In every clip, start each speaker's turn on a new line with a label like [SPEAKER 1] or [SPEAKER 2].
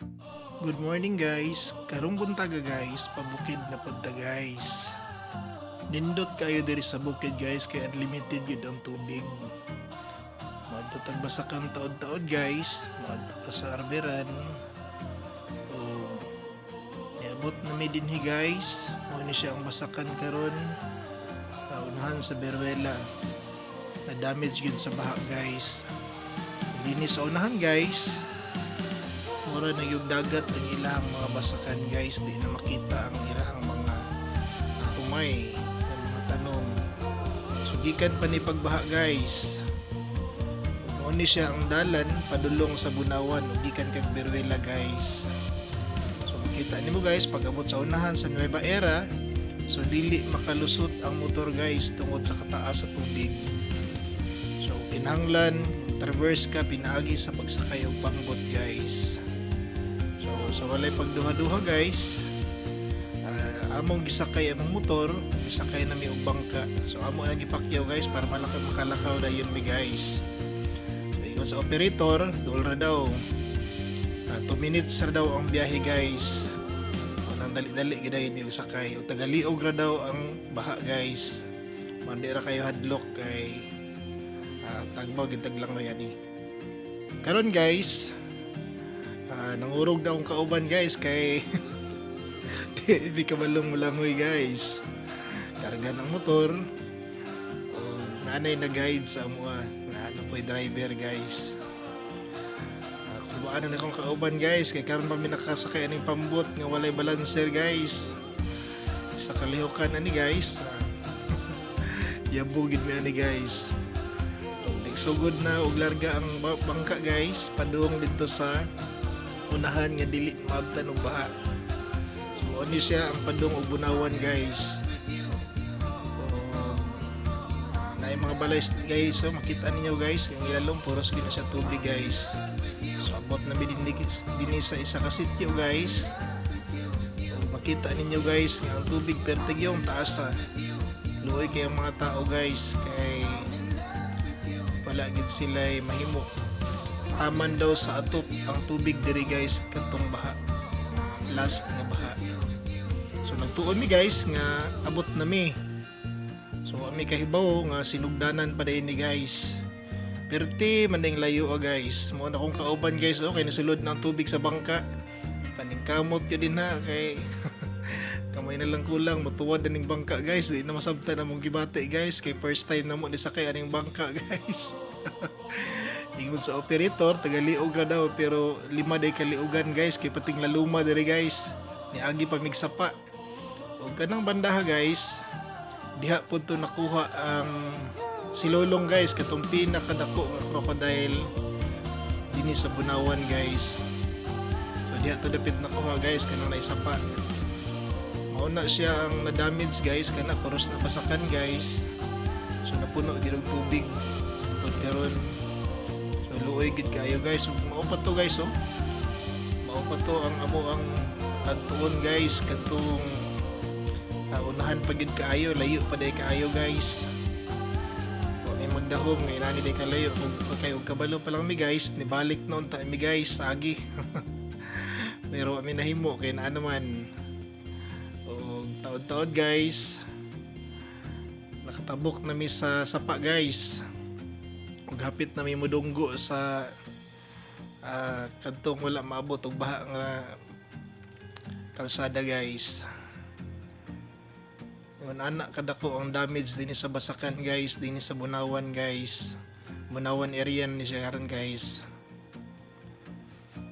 [SPEAKER 1] Good morning guys. Karong buntaga guys, pabukid na punta guys. Nindot kayo diri sa bukid guys kay unlimited yun ang tubig. Magtatag basakan taod-taod guys, magtata sa arberan. O niabot na may dinhi guys. Mo ni siya ang basakan karon. Unahan sa Beruela. Na damage yun sa baha guys. Dini sa unahan guys. Mura na yung dagat ang ilang mga basakan guys, di na makita ang ilang mga tumay ng mga tanom. So gikan pa ni pagbaha guys, noon ni siya ang dalan padulong sa Bunawan ug gikan kag Beruela guys. So makita nimo guys pag abot sa unahan sa Nueva Era, so dili makalusot ang motor guys tungod sa kataas sa tubig. So kinahanglan traverse ka pinaagi sa pagsakay og pangbot guys. So walay pagduha-duha guys. Among gisakay among motor, gisakay na mi og bangka. So amo na gipakyaw guys para makalakaw dayon mi guys. So ingon sa operator, duol ra daw. 2 minutes ra daw ang biyahe guys. O nang dali-dali gidayon mi sakay. O tagaliog ra daw ang baha guys. Mandi ra kayo hadlok kay tagbaw gid taglang yan ni. Karon guys, nangurog na akong kauban guys kay hindi ka balong mulangoy guys. Karga ng motor o nanay na guide sa amuha na ano po driver guys. Kulbaan na akong kauban guys kay karon pa mi nakasakay aning pambot nga walay balancer guys. Sa kalihukan ani guys. Yabugid mi ani guys. Nagsugod na og larga ang bangka guys padung dito sa unahan nga dili maabtan og baha. So ani siya ang padung og Bunawan guys. So naay mga balay guys, so makita ninyo guys yung ilalom puros gid na siya tubig guys. So abot na dinhi sa isa ka sitio guys. So makita ninyo guys nga ang tubig pertig yung taas sa luoy kay ang mga tao guys kay wala gid sila mahimo. Taman daw sa atop ang tubig diri guys katong baha. Last na baha. So nagtuon mi guys nga abot na mi. So ami kahibaw nga sinugdanan pa din ni guys. Perti man ding layo guys. Mo na kong kauban guys okay nasulod ng tubig sa bangka. Paningkamot ko din ha kay kamay na lang kulang matuwad ning bangka guys. Di na masabtan na mong gibati guys kay first time na mo ni sakay aning bangka guys. Ingon sa operator tagaliog ra daw pero 5 day kaliugan guys kay pating laluma diri guys. Niagi pa mig sapa. Ug kanang bandaha guys, diha pud to nakuha ang silolong guys katong pinakadako nga crocodile dinhi sa Bunawan guys. So diha to dapit nakuha guys kanang naisapa. Mao na siya ang na-damage guys kana puros na basakan guys. So napuno gid og tubig tungod karon. So luoy gid kayo guys. So, mao pa to guys oh. Mao pa to ang amo ang adtuon guys katong unahan pa gid kaayo, layo pa day kaayo guys. So, may magdahom nga inani day kalayo ug kayo kabalo pa lang mi guys, nibalik na unta mi guys sagi. Pero ami nahimo kay naa naman. Taod-taod guys. Nakatabok na mi sa sapa guys. Ug hapit na mi mudunggo sa kadtong wala maabot og baha nga kalsada guys. Yun anak kadako ang damage dinhi sa basakan guys, dinhi sa Bunawan guys. Bunawan area ni siya karon guys.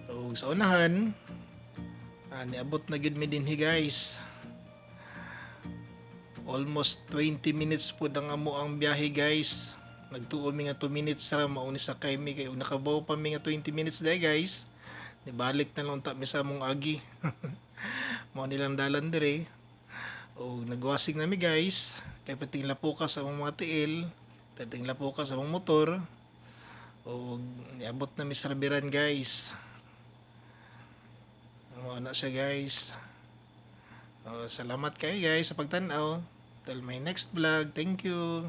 [SPEAKER 1] So sa unahan niabot na gid mi dinhi guys. Almost 20 minutes po ang amo ang biyahe guys. Nagtuo mi nga 2 minutes ra mao ni sakay mi kay nakabaw pa mi nga 20 minutes day guys. Nibalik na lang ta mi sa among agi. Mao nilang dalan dire. O nagwasig na mi guys. Kay pating lapukas sa among mga tiil, pating lapukas sa among motor. O niabot na mi sa Arberan guys. Mao na siya guys. Salamat kayo guys sa pagtan-aw. Till my next vlog. Thank you.